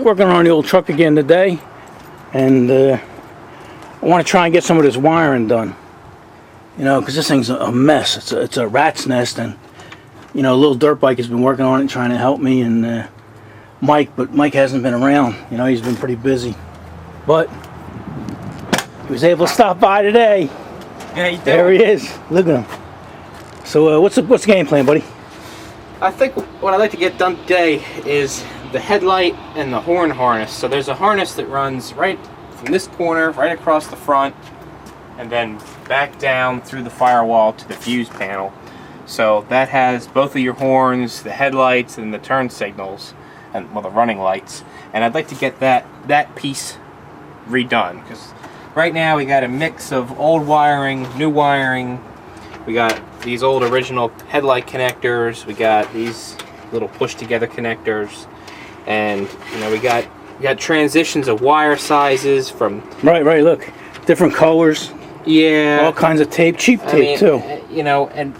working on the old truck again today, and I want to try and get some of this wiring done. You know, because this thing's a mess. It's a rat's nest, and you know, Lil Dirtbike has been working on it, trying to help me, and Mike hasn't been around. You know, he's been pretty busy, but he was able to stop by today. Yeah, he did. There he is. Look at him. So what's the game plan, buddy? I think what I'd like to get done today is the headlight and the horn harness. So there's a harness that runs right from this corner, right across the front, and then back down through the firewall to the fuse panel. So that has both of your horns, the headlights, and the turn signals, and well, the running lights. And I'd like to get that piece redone, because right now we got a mix of old wiring, new wiring. We got these old original headlight connectors. We got these little push together connectors, and you know, we got transitions of wire sizes from Right. Look, different colors. Yeah, all kinds of tape, cheap tape too. You know, and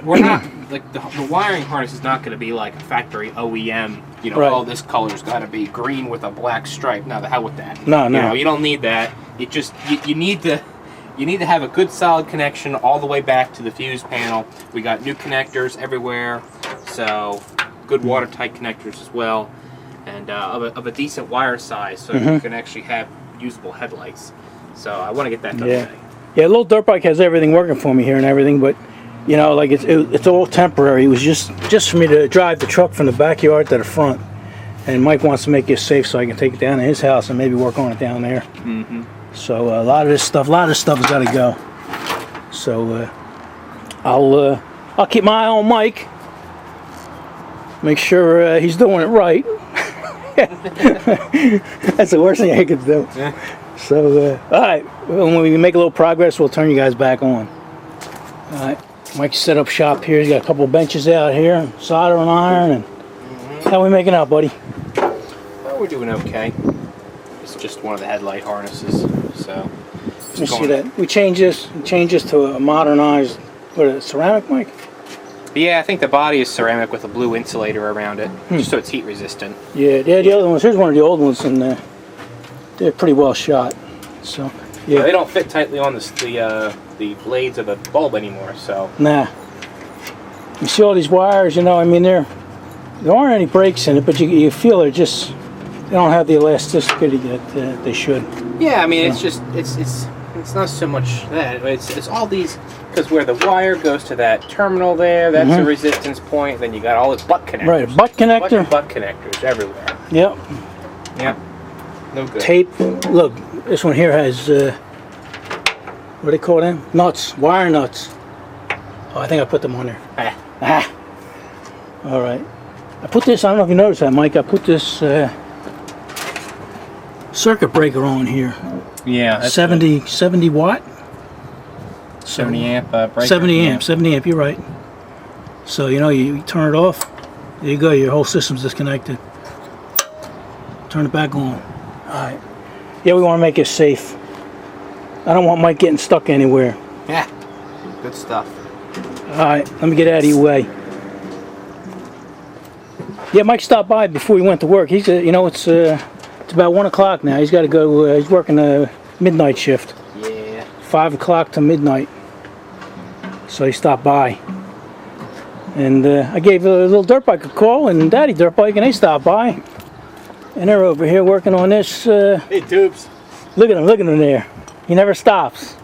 we're not like the wiring harness is not going to be like a factory OEM. You know, oh, this color's got to be green with a black stripe. No, the hell with that. No. You know, you don't need that. It just you need to have a good solid connection all the way back to the fuse panel. We got new connectors everywhere, so good watertight connectors as well, and of a decent wire size, so you can actually have usable headlights. So I want to get that done today. Yeah, Lil Dirtbike has everything working for me here and everything, but you know, like it's all temporary. It was just for me to drive the truck from the backyard to the front, and Mike wants to make it safe so I can take it down to his house and maybe work on it down there. So a lot of this stuff has got to go. So I'll keep my eye on Mike, make sure he's doing it right. That's the worst thing I could do. So all right, when we make a little progress, we'll turn you guys back on. All right, Mike's set up shop here. He's got a couple benches out here, solder and iron, and how we making out, buddy? Well, we're doing okay. It's just one of the headlight harnesses, so. Let me see that. We change this to a modernized, what is it, ceramic, Mike? Yeah, I think the body is ceramic with a blue insulator around it, just so it's heat resistant. Yeah, the other ones. Here's one of the old ones, and they're pretty well shot. So yeah, they don't fit tightly on the blades of the bulb anymore. So nah. You see all these wires? You know, I mean, there aren't any breaks in it, but you feel they don't have the elasticity that they should. Yeah, I mean, it's not so much that it's all these, because where the wire goes to that terminal there, that's a resistance point. Then you got all its butt connectors. Right, butt connector. Butt connectors everywhere. Yep. No good. Tape. Look, this one here has what do they call them? Nuts, wire nuts. Oh, I think I put them on there. All right. I put this. I don't know if you noticed that, Mike. I put this circuit breaker on here. Yeah. 70 watt. 70 amp breaker. 70 amp. You're right. So you know, you turn it off. There you go. Your whole system's disconnected. Turn it back on. All right. Yeah, we want to make it safe. I don't want Mike getting stuck anywhere. Yeah. Good stuff. All right, let me get out of your way. Yeah, Mike stopped by before he went to work. He's, you know, it's about 1 o'clock now. He's got to go. He's working a midnight shift. Yeah. 5 o'clock to midnight. So he stopped by, and I gave Lil Dirtbike a call and Daddydirtbike, and they stopped by, and they're over here working on this. Hey, Tubes. Look at him there. He never stops.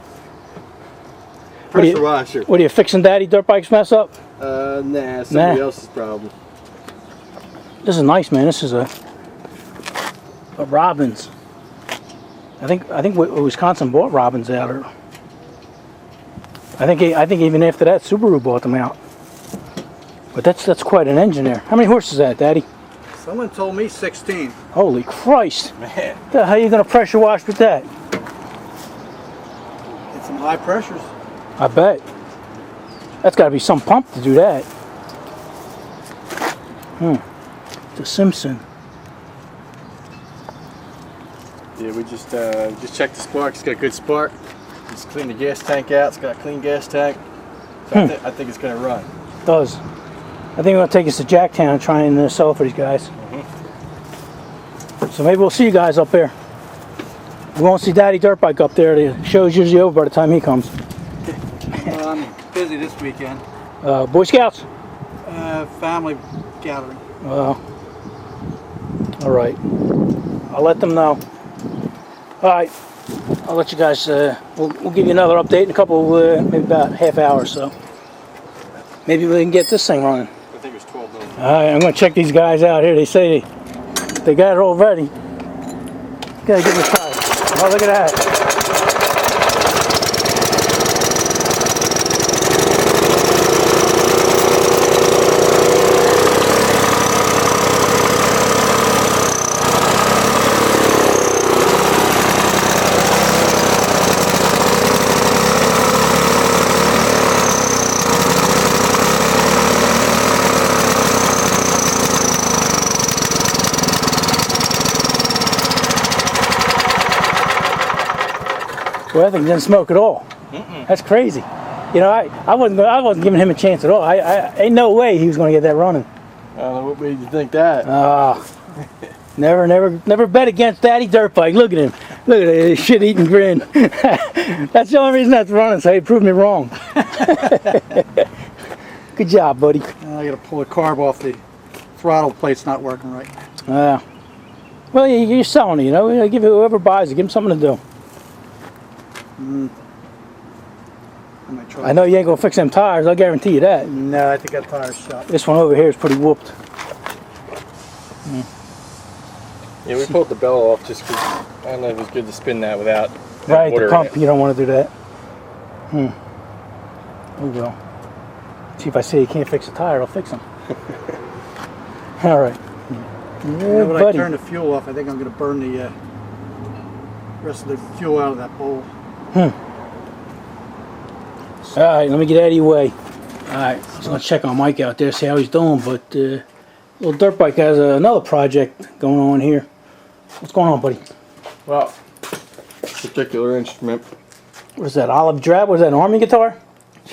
Pressure washer. What are you fixing Daddydirtbike's mess up? Nah, somebody else's problem. This is nice, man. This is a Robbins. I think Wisconsin bought Robbins out, or I think even after that Subaru bought them out. But that's quite an engine there. How many horses is that, Daddy? Someone told me 16. Holy Christ! Man, How are you gonna pressure wash with that? it's some high pressures. I bet. That's got to be some pump to do that. It's a Simpson. Yeah, we just checked the spark. It's got a good spark. Just clean the gas tank out. It's got a clean gas tank. So I think it's gonna run. It does. I think we're gonna take us to Jacktown and try and sell it for these guys. So maybe we'll see you guys up there. We won't see Daddy Dirtbike up there. The show's usually over by the time he comes. I'm busy this weekend. Boy Scouts? Family gathering. Well, all right. I'll let them know. All right. I'll let you guys, we'll give you another update in a couple, maybe about half hour or so. Maybe we can get this thing running. I think it's 12 minutes. All right, I'm going to check these guys out here. They say they got it all ready. Gotta give it a try. Oh, look at that. Well, that thing didn't smoke at all. That's crazy. You know, I wasn't giving him a chance at all. I ain't no way he was going to get that running. I don't know what made you think that. Never bet against Daddy Dirtbike. Look at him. Look at his shit-eating grin. That's the only reason that's running, so he proved me wrong. Good job, buddy. I got to pull a carb off the throttle plate's not working right. Well, you're selling it, you know. Give whoever buys it, give him something to do. I might try. I know you ain't gonna fix them tires. I'll guarantee you that. No, I think that tire's shot. This one over here is pretty whooped. Yeah, we pulled the bellow off just because I don't know if it's good to spin that without Right, water the in pump. it. You don't want to do that. There we go. See, if I say you can't fix a tire, I'll fix them. All right. You know, when I buddy. turn the fuel off, I think I'm going to burn the rest of the fuel out of that bowl. All right, let me get out of your way. All right, just gonna check on Mike out there, see how he's doing. But Lil Dirtbike has another project going on here. What's going on, buddy? Well, particular instrument. What is that? Olive drab? What is that? An army guitar?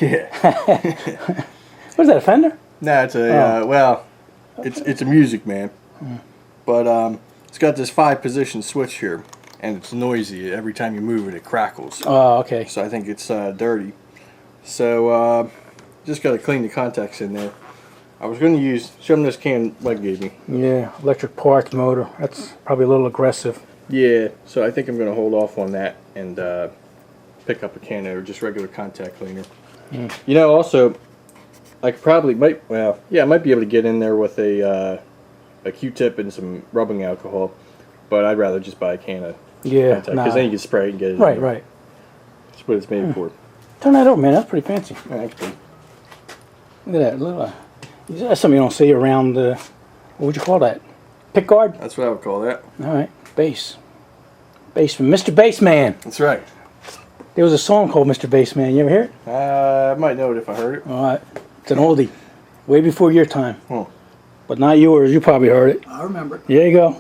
Yeah. What is that? A Fender? No, it's a well, it's a Music Man, but it's got this 5-position switch here, and it's noisy. Every time you move it, it crackles. Oh, okay. So I think it's dirty. So just got to clean the contacts in there. I was going to show them this can Mike gave me. Yeah, electric parts motor. That's probably a little aggressive. Yeah, so I think I'm going to hold off on that and pick up a can or just regular contact cleaner. You know, also, I might be able to get in there with a Q-tip and some rubbing alcohol, but I'd rather just buy a can of contact because then you can spray it and get it. Right, right. That's what it's made for. Turn that over, man. That's pretty fancy. Thanks, dude. Look at that. Little, that's something you don't see around. What would you call that? Pick guard. That's what I would call that. All right, bass. Bassman, Mr. Bassman. That's right. There was a song called Mr. Bassman. You ever hear it? I might know it if I heard it. All right, it's an oldie, way before your time. Huh. But not yours. You probably heard it. I remember it. There you go.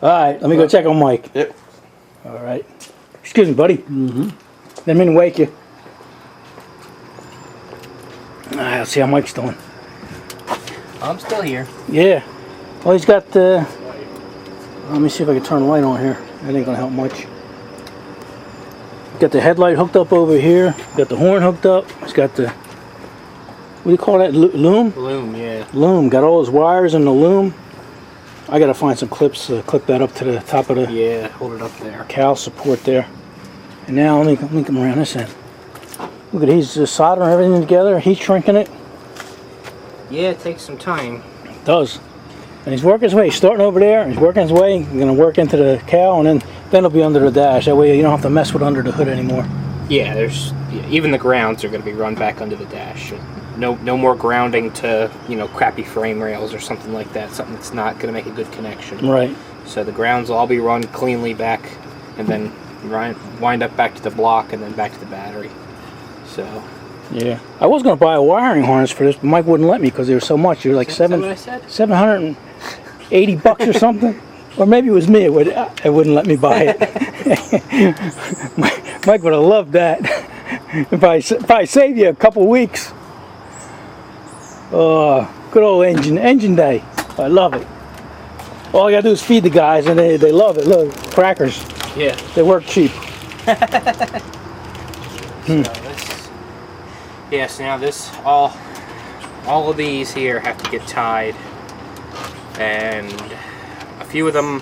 All right, let me go check on Mike. Yep. All right. Excuse me, buddy. Didn't mean to wake you. All right, let's see how Mike's doing. I'm still here. Yeah. Well, he's got the. Let me see if I can turn the light on here. That ain't gonna help much. Got the headlight hooked up over here. Got the horn hooked up. He's got the. What do you call that? Loom? Loom, yeah. Loom. Got all his wires in the loom. I gotta find some clips to clip that up to the top of the Yeah, hold it up there. cowl support there. And now let me come around this end. Look at he's soldering everything together. He's shrinking it. Yeah, it takes some time. It does. And he's working his way. He's starting over there. He's working his way. He's going to work into the cowl, and then it'll be under the dash. That way you don't have to mess with under the hood anymore. Yeah, even the grounds are going to be run back under the dash. No more grounding to crappy frame rails or something like that. Something that's not going to make a good connection. Right. So the grounds will all be run cleanly back, and then wind up back to the block, and then back to the battery. So. Yeah. I was going to buy a wiring harness for this, but Mike wouldn't let me because there was so much. It was like Is that what I said? $780 or something. Or maybe it was me. It wouldn't let me buy it. Mike would have loved that. If I save you a couple weeks. Good old engine day. I love it. All I gotta do is feed the guys, and they love it. Look, crackers. Yeah. They work cheap. So this, yes, now this all of these here have to get tied, and a few of them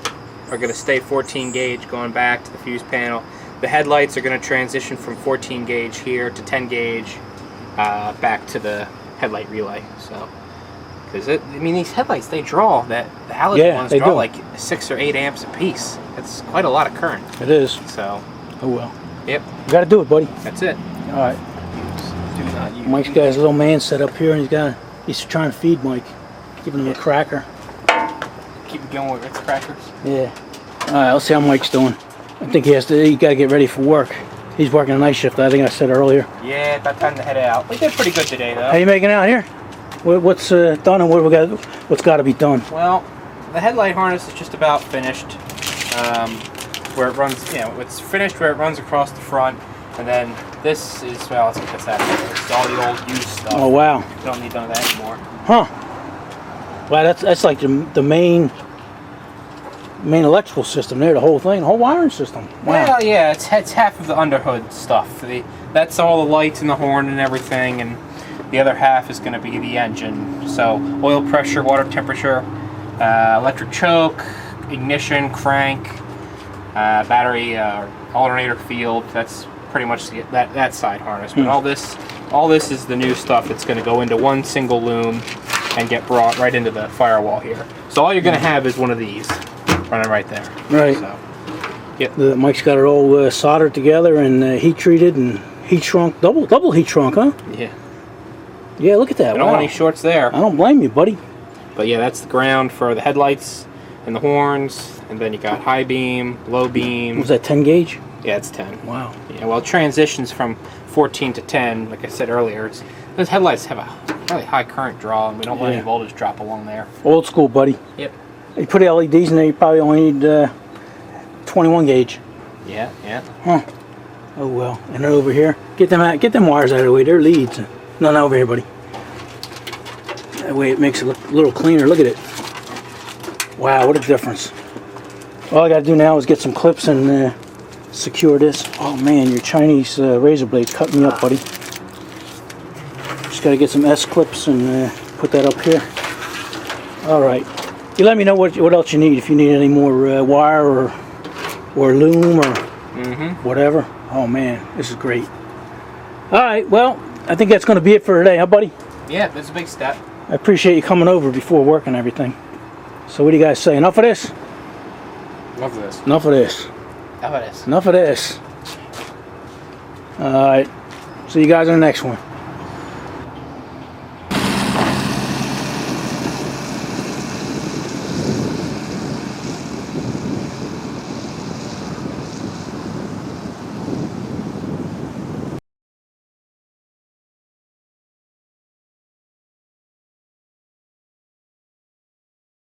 are going to stay 14 gauge going back to the fuse panel. The headlights are going to transition from 14 gauge here to 10 gauge back to the headlight relay. So, because I mean these headlights, they draw the halogen ones draw like 6 or 8 amps a piece. That's quite a lot of current. It is. So, Oh well. yep, You gotta do it, buddy. that's it. All right. Do not use. Mike's got his little man set up here, and he's trying to feed Mike, giving him a cracker. Keep it going with Ritz crackers. Yeah. All right. Let's see how Mike's doing. I think he got to get ready for work. He's working a night shift. I think I said earlier. Yeah, about time to head out. We did pretty good today, though. How you making out here? What's done and what's got to be done? Well, the headlight harness is just about finished. Where it runs, it's finished where it runs across the front, and then this is, well, let's get this out of here. It's all the old used stuff. Oh wow. We don't need none of that anymore. Huh. Wow, that's like the main electrical system there, the whole thing, the whole wiring system. Wow. Well, yeah, it's half of the underhood stuff. That's all the lights and the horn and everything, and the other half is going to be the engine. So oil pressure, water temperature, electric choke, ignition, crank, battery, alternator field. That's pretty much that side harness. But all this is the new stuff that's going to go into one single loom and get brought right into the firewall here. So all you're going to have is one of these running right there. Right. So, yep. Mike's got it all soldered together and heat treated and heat shrunk, double heat shrunk, huh? Yeah. Yeah, look at that. I don't want any shorts there. I don't blame you, buddy. But yeah, that's the ground for the headlights and the horns. And then you got high beam, low beam. Was that 10 gauge? Yeah, it's 10. Wow. Yeah, well, it transitions from 14 to 10, like I said earlier. Those headlights have a really high current draw, and we don't want any voltage drop along there. Old school, buddy. Yep. You put LEDs in there, you probably only need 21 gauge. Yeah, yeah. Huh. Oh well. And then over here, get them wires out of the way. They're leads. No, not over here, buddy. That way it makes it look a little cleaner. Look at it. Wow, what a difference. All I got to do now is get some clips and secure this. Oh man, your Chinese razor blade's cutting me up, buddy. Just got to get some S clips and put that up here. All right. You let me know what else you need. If you need any more wire or loom or whatever. Oh man, this is great. All right, well, I think that's going to be it for today, huh, buddy? Yeah, that's a big step. I appreciate you coming over before work and everything. So what do you guys say? Enough of this? Love this. Enough of this. How about this? Enough of this. All right. See you guys in the next one.